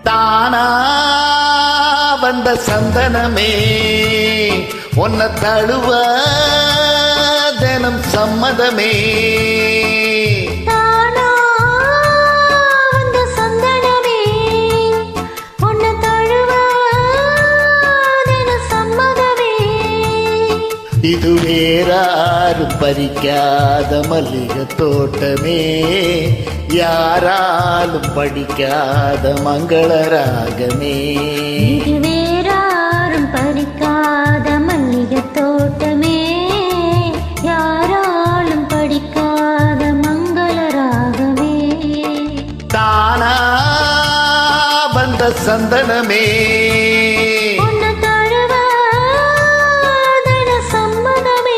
தானா வந்த சந்தனமே உன்னை தழுவ தினம் சம்மதமே. தானா வந்த சந்தனமே உன்னை தழுவ தினம் சம்மதமே. இது வேறாரும் பறிக்காத மல்லிகை தோட்டமே, யாராலும் படிக்காத மங்கள ராகமே. இது வேறாரும் பறிக்காத மல்லிகை தோட்டமே, யாராலும் படிக்காத மங்கள ராகமே. தானா வந்த சந்தனமே உன்னை தழுவ தினம் சம்மதமே.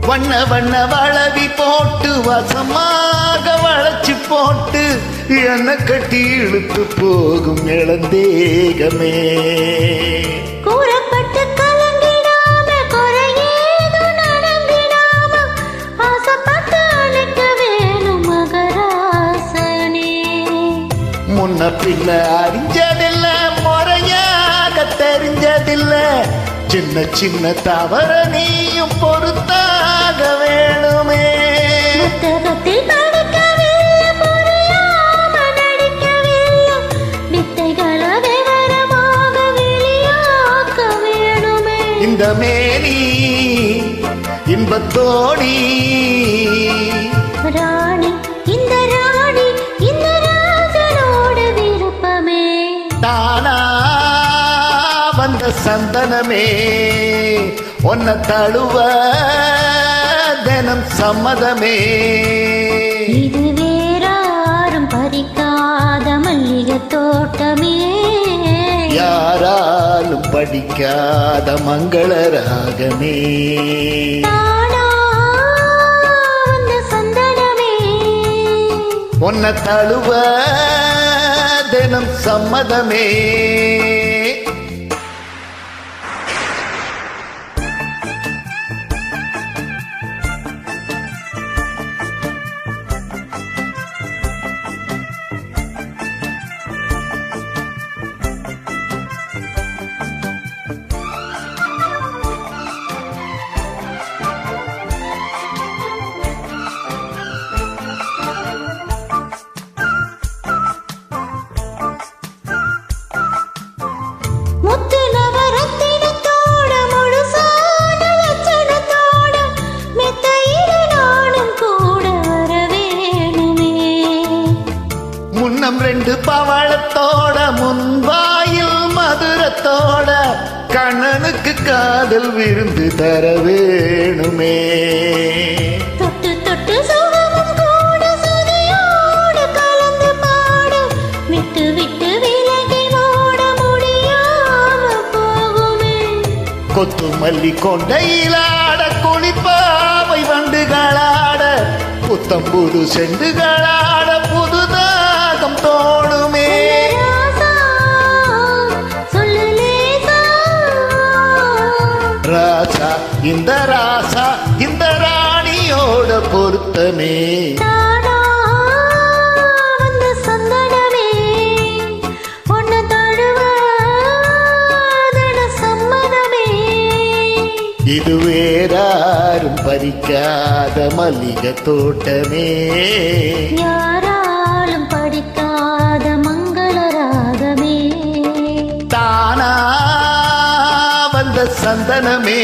வண்ண வண்ண வளவி போட்டு வசமாக வளைச்சு போட்டு என்ன கட்டி இழுத்து போகும் இளந்தேகமே. கூறப்பட்டு கலங்கிடாம குறையேதும் நடந்திடாம ஆசைப்பட்டு அழைக்க வேணும் மகராசனே. முன்ன பின்ன அறிஞ்சதில்ல, முறையாக தெரிஞ்சதில்ல, சின்ன சின்ன தவற நீயும் பொறுத்தாக வேணுமே. புத்தகத்தில் படிக்கவில்லை, புரியாம நடிக்கவில்லை, வித்தைகளை விவரமாக வெளியாக்க வேணுமே. இந்த மேனி இன்பத்தோடி ராணி இந்த ராணி இந்த ராஜனோட விருப்பமே. தானா வந்த சந்தனமே உன்னை தழுவ தினம் சம்மதமே. இது வேறாரும் பறிக்காத மல்லிகை தோட்டமே, யாராலும் படிக்காத மங்கள ராகமே. தானா வந்த சந்தனமே உன்னை தழுவ தினம் சம்மதமே. முத்து நவரத்தினத்தோட முழுசான லட்சணத்தோட மெத்தையில நானும் கூட வர வேணுமே. முன்னம் 2 பவளத்தோட முன்வாயில் மதுரத்தோட கண்ணனுக்கு காதல் விருந்து தர வேணுமே. தொட்டு தொட்டு சுகமும் கூட சுதியோடு கலந்து பாட, விட்டு விட்டு விலகி ஓட முடியாம போகுமே. கொத்து மல்லி கொண்டையிலாட குளிப்பாவை வண்டுகளாட, புத்தம்புது செண்டுகளாட புதுதாகம் தோணுமே. ராசா, சொல்லு லேசா. ராசா இந்த ராசா இந்த ராணியோட பொருத்தமே. தானா வந்த சந்தனமே உன்னை தழுவ தினம் சம்மதமே. இது வேறாரும் பறிக்காத மல்லிகை தோட்டமே, யாராலும் படிக்காத மங்கள ராகமே. தானா வந்த சந்தனமே